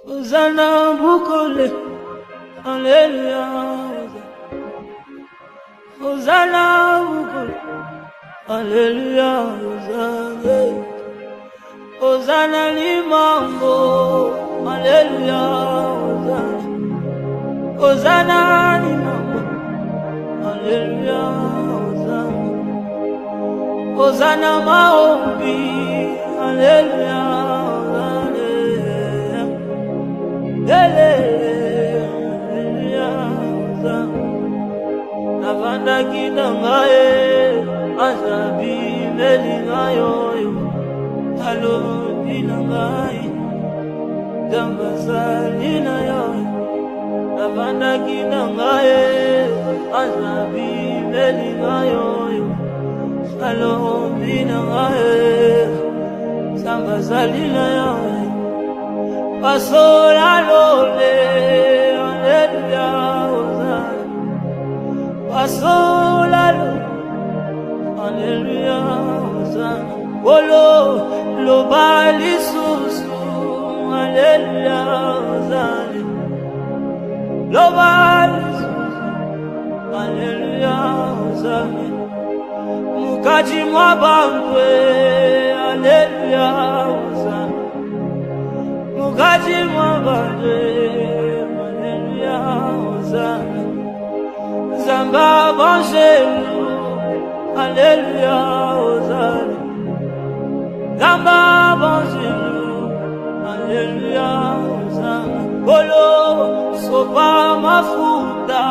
Hosanna Bukole, Alleluia. Hosanna Bukole, Alleluia. Hosanna, Hosanna Limango, Alleluia. Hosanna, Hosanna Limango, Alleluia. Hosanna, Hosanna Maombi, Alleluia. Navanda kinangaye azabi melingayo halo binangaye dambazalina yo navanda kinangaye azabi melingayo halo binangaye dambazalina yo pasola lole alleluia hosanna pasola lole alleluia hosanna wolo lo bali susu alleluia hosanna lo bali susu alleluia hosanna mukaji mwabangwe alleluia hosanna Mukaji mwabangwe, Alleluia, Hosanna. Zamba banjelu, Alleluia, Hosanna. Zamba banjelu, Alleluia, Hosanna. Bolo, sopa mafuta,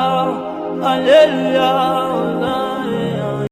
Alleluia, Hosanna.